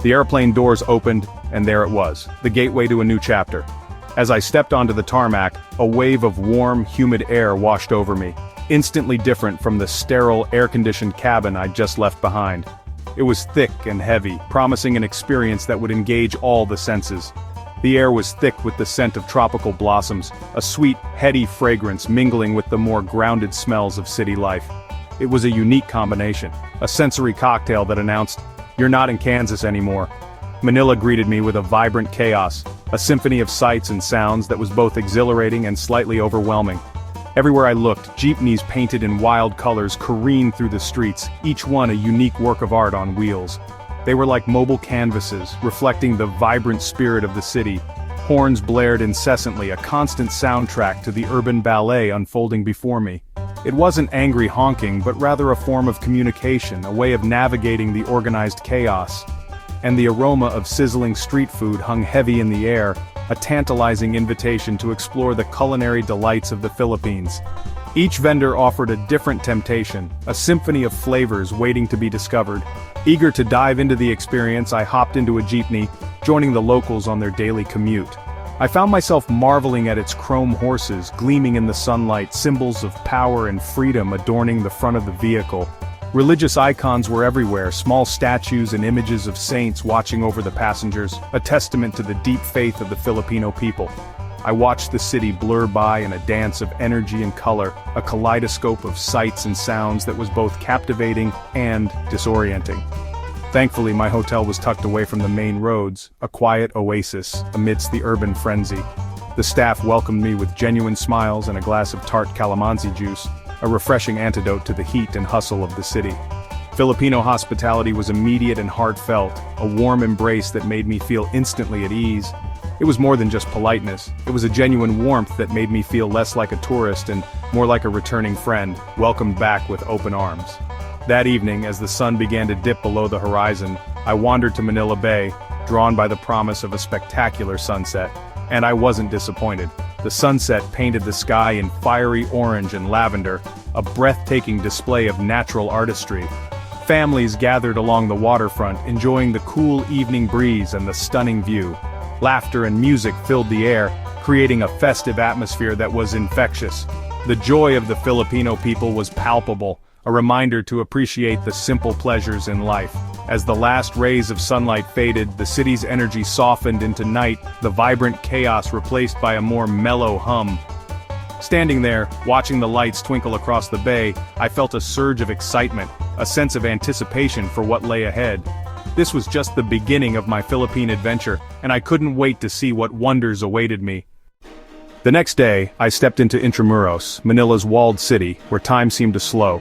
The airplane doors opened, and there it was, the gateway to a new chapter. As I stepped onto the tarmac, a wave of warm, humid air washed over me, instantly different from the sterile, air-conditioned cabin I'd just left behind. It was thick and heavy, promising an experience that would engage all the senses. The air was thick with the scent of tropical blossoms, a sweet, heady fragrance mingling with the more grounded smells of city life. It was a unique combination, a sensory cocktail that announced, "You're not in Kansas anymore." Manila greeted me with a vibrant chaos, a symphony of sights and sounds that was both exhilarating and slightly overwhelming. Everywhere I looked, jeepneys painted in wild colors careened through the streets, each one a unique work of art on wheels. They were like mobile canvases, reflecting the vibrant spirit of the city. Horns blared incessantly, a constant soundtrack to the urban ballet unfolding before me. It wasn't angry honking, but rather a form of communication, a way of navigating the organized chaos. And the aroma of sizzling street food hung heavy in the air, a tantalizing invitation to explore the culinary delights of the Philippines. Each vendor offered a different temptation, a symphony of flavors waiting to be discovered. Eager to dive into the experience, I hopped into a jeepney, joining the locals on their daily commute. I found myself marveling at its chrome horses gleaming in the sunlight, symbols of power and freedom adorning the front of the vehicle. Religious icons were everywhere, small statues and images of saints watching over the passengers, a testament to the deep faith of the Filipino people. I watched the city blur by in a dance of energy and color, a kaleidoscope of sights and sounds that was both captivating and disorienting. Thankfully, my hotel was tucked away from the main roads, a quiet oasis amidst the urban frenzy. The staff welcomed me with genuine smiles and a glass of tart calamansi juice, a refreshing antidote to the heat and hustle of the city. Filipino hospitality was immediate and heartfelt, a warm embrace that made me feel instantly at ease. It was more than just politeness, it was a genuine warmth that made me feel less like a tourist and more like a returning friend, welcomed back with open arms. That evening, as the sun began to dip below the horizon, I wandered to Manila Bay, drawn by the promise of a spectacular sunset. And I wasn't disappointed. The sunset painted the sky in fiery orange and lavender, a breathtaking display of natural artistry. Families gathered along the waterfront, enjoying the cool evening breeze and the stunning view. Laughter and music filled the air, creating a festive atmosphere that was infectious. The joy of the Filipino people was palpable, a reminder to appreciate the simple pleasures in life. As the last rays of sunlight faded, the city's energy softened into night, the vibrant chaos replaced by a more mellow hum. Standing there, watching the lights twinkle across the bay, I felt a surge of excitement, a sense of anticipation for what lay ahead. This was just the beginning of my Philippine adventure, and I couldn't wait to see what wonders awaited me. The next day, I stepped into Intramuros, Manila's walled city, where time seemed to slow.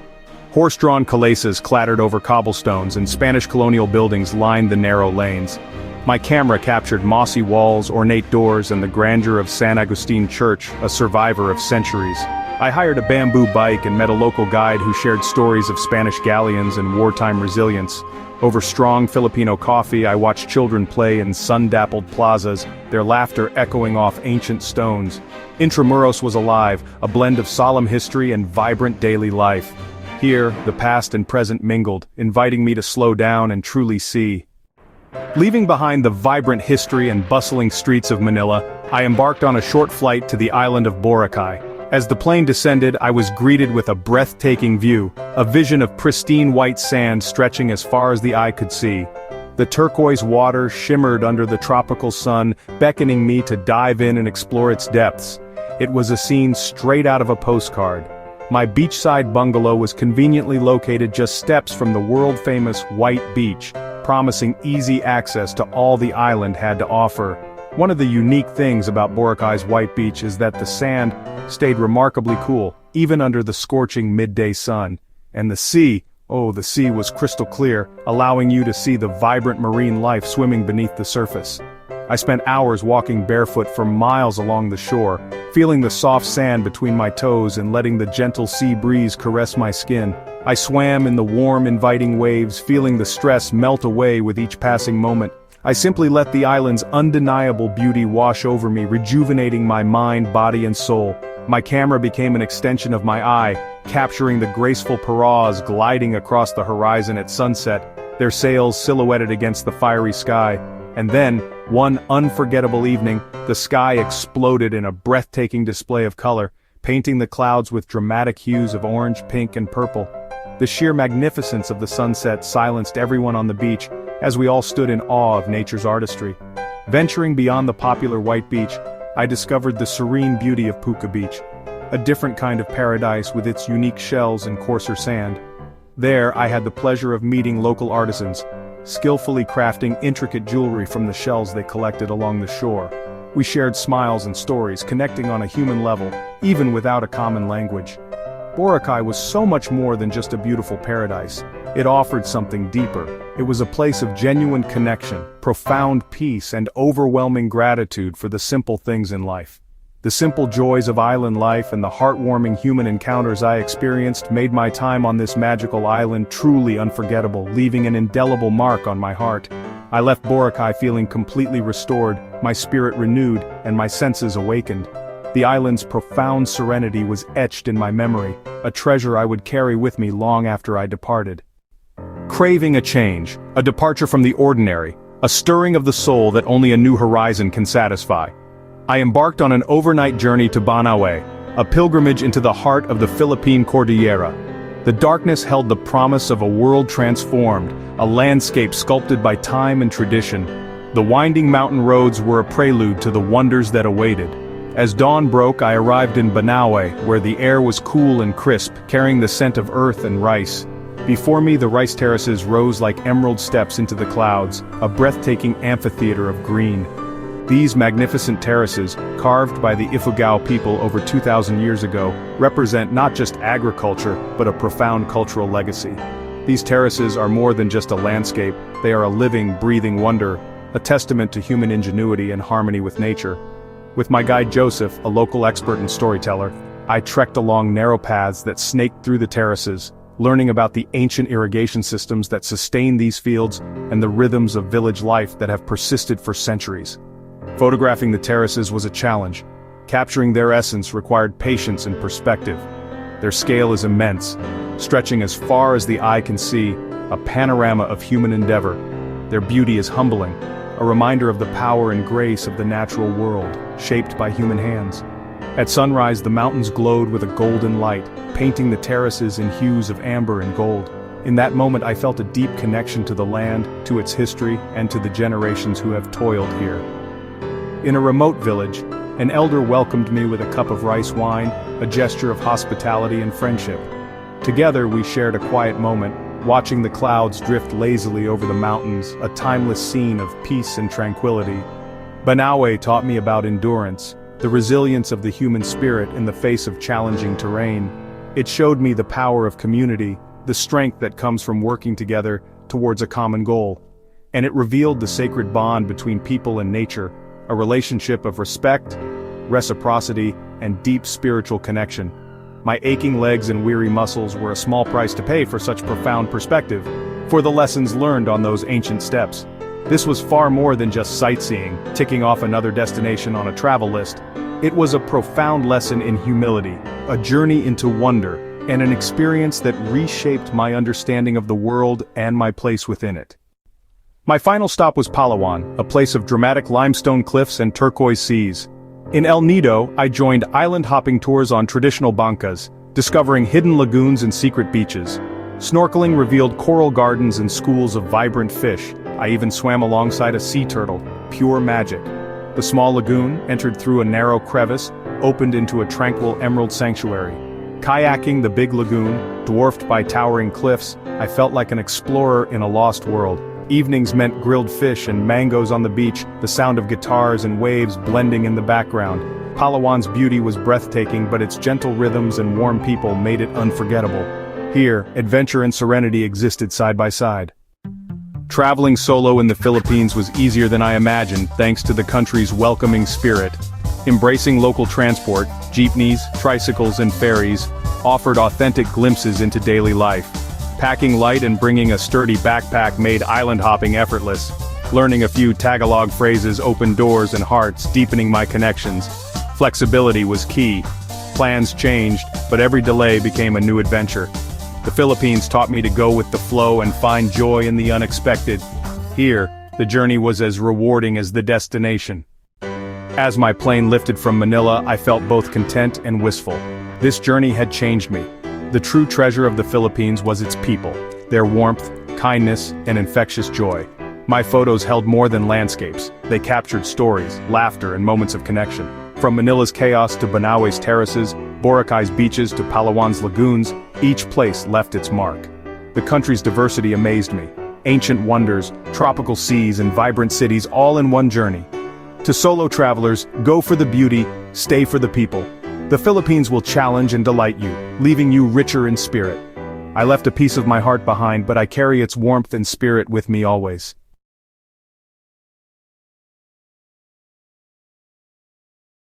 Horse-drawn calesas clattered over cobblestones and Spanish colonial buildings lined the narrow lanes. My camera captured mossy walls, ornate doors, and the grandeur of San Agustin Church, a survivor of centuries. I hired a bamboo bike and met a local guide who shared stories of Spanish galleons and wartime resilience. Over strong Filipino coffee, I watched children play in sun-dappled plazas, their laughter echoing off ancient stones. Intramuros was alive, a blend of solemn history and vibrant daily life. Here, the past and present mingled, inviting me to slow down and truly see. Leaving behind the vibrant history and bustling streets of Manila, I embarked on a short flight to the island of Boracay. As the plane descended, I was greeted with a breathtaking view, a vision of pristine white sand stretching as far as the eye could see. The turquoise water shimmered under the tropical sun, beckoning me to dive in and explore its depths. It was a scene straight out of a postcard. My beachside bungalow was conveniently located just steps from the world-famous White Beach, promising easy access to all the island had to offer. One of the unique things about Boracay's White Beach is that the sand stayed remarkably cool, even under the scorching midday sun. And the sea was crystal clear, allowing you to see the vibrant marine life swimming beneath the surface. I spent hours walking barefoot for miles along the shore, feeling the soft sand between my toes and letting the gentle sea breeze caress my skin. I swam in the warm, inviting waves, feeling the stress melt away with each passing moment. I simply let the island's undeniable beauty wash over me, rejuvenating my mind, body, and soul. My camera became an extension of my eye, capturing the graceful pirogues gliding across the horizon at sunset. their sails silhouetted against the fiery sky. And then, one unforgettable evening, the sky exploded in a breathtaking display of color, painting the clouds with dramatic hues of orange, pink, and purple. The sheer magnificence of the sunset silenced everyone on the beach, as we all stood in awe of nature's artistry. Venturing beyond the popular white beach, I discovered the serene beauty of Puka Beach, a different kind of paradise with its unique shells and coarser sand. There, I had the pleasure of meeting local artisans, skillfully crafting intricate jewelry from the shells they collected along the shore. We shared smiles and stories, connecting on a human level, even without a common language. Boracay was so much more than just a beautiful paradise. It offered something deeper. It was a place of genuine connection, profound peace, and overwhelming gratitude for the simple things in life. The simple joys of island life and the heartwarming human encounters I experienced made my time on this magical island truly unforgettable, leaving an indelible mark on my heart. I left Boracay feeling completely restored, my spirit renewed, and my senses awakened. The island's profound serenity was etched in my memory, a treasure I would carry with me long after I departed. Craving a change, a departure from the ordinary, a stirring of the soul that only a new horizon can satisfy. I embarked on an overnight journey to Banaue, a pilgrimage into the heart of the Philippine Cordillera. The darkness held the promise of a world transformed, a landscape sculpted by time and tradition. The winding mountain roads were a prelude to the wonders that awaited. As dawn broke, I arrived in Banaue, where the air was cool and crisp, carrying the scent of earth and rice. Before me, the rice terraces rose like emerald steps into the clouds, a breathtaking amphitheater of green. These magnificent terraces, carved by the Ifugao people over 2,000 years ago, represent not just agriculture, but a profound cultural legacy. These terraces are more than just a landscape, they are a living, breathing wonder, a testament to human ingenuity and harmony with nature. With my guide Joseph, a local expert and storyteller, I trekked along narrow paths that snaked through the terraces, learning about the ancient irrigation systems that sustain these fields and the rhythms of village life that have persisted for centuries. Photographing the terraces was a challenge. Capturing their essence required patience and perspective. Their scale is immense, stretching as far as the eye can see, a panorama of human endeavor. Their beauty is humbling, a reminder of the power and grace of the natural world, shaped by human hands. At sunrise, the mountains glowed with a golden light, painting the terraces in hues of amber and gold. In that moment, I felt a deep connection to the land, to its history, and to the generations who have toiled here. In a remote village, an elder welcomed me with a cup of rice wine, a gesture of hospitality and friendship. Together, we shared a quiet moment, watching the clouds drift lazily over the mountains, a timeless scene of peace and tranquility. Banaue taught me about endurance, the resilience of the human spirit in the face of challenging terrain. It showed me the power of community, the strength that comes from working together towards a common goal. And it revealed the sacred bond between people and nature, a relationship of respect, reciprocity, and deep spiritual connection. My aching legs and weary muscles were a small price to pay for such profound perspective, for the lessons learned on those ancient steps. This was far more than just sightseeing, ticking off another destination on a travel list. It was a profound lesson in humility, a journey into wonder, and an experience that reshaped my understanding of the world and my place within it. My final stop was Palawan, a place of dramatic limestone cliffs and turquoise seas. In El Nido, I joined island-hopping tours on traditional bancas, discovering hidden lagoons and secret beaches. Snorkeling revealed coral gardens and schools of vibrant fish. I even swam alongside a sea turtle, pure magic. The small lagoon, entered through a narrow crevice, opened into a tranquil emerald sanctuary. Kayaking the big lagoon, dwarfed by towering cliffs, I felt like an explorer in a lost world. Evenings meant grilled fish and mangoes on the beach, the sound of guitars and waves blending in the background. Palawan's beauty was breathtaking, but its gentle rhythms and warm people made it unforgettable. Here, adventure and serenity existed side by side. Traveling solo in the Philippines was easier than I imagined thanks to the country's welcoming spirit. Embracing local transport, jeepneys, tricycles and ferries, offered authentic glimpses into daily life. Packing light and bringing a sturdy backpack made island hopping effortless. Learning a few Tagalog phrases opened doors and hearts, deepening my connections. Flexibility was key. Plans changed, but every delay became a new adventure. The Philippines taught me to go with the flow and find joy in the unexpected. Here, the journey was as rewarding as the destination. As my plane lifted from Manila, I felt both content and wistful. This journey had changed me. The true treasure of the Philippines was its people, their warmth, kindness, and infectious joy. My photos held more than landscapes. They captured stories, laughter, and moments of connection. From Manila's chaos to Banawe's terraces, Boracay's beaches to Palawan's lagoons, each place left its mark. The country's diversity amazed me. Ancient wonders, tropical seas, and vibrant cities all in one journey. To solo travelers, go for the beauty, stay for the people. The Philippines will challenge and delight you, leaving you richer in spirit. I left a piece of my heart behind, but I carry its warmth and spirit with me always.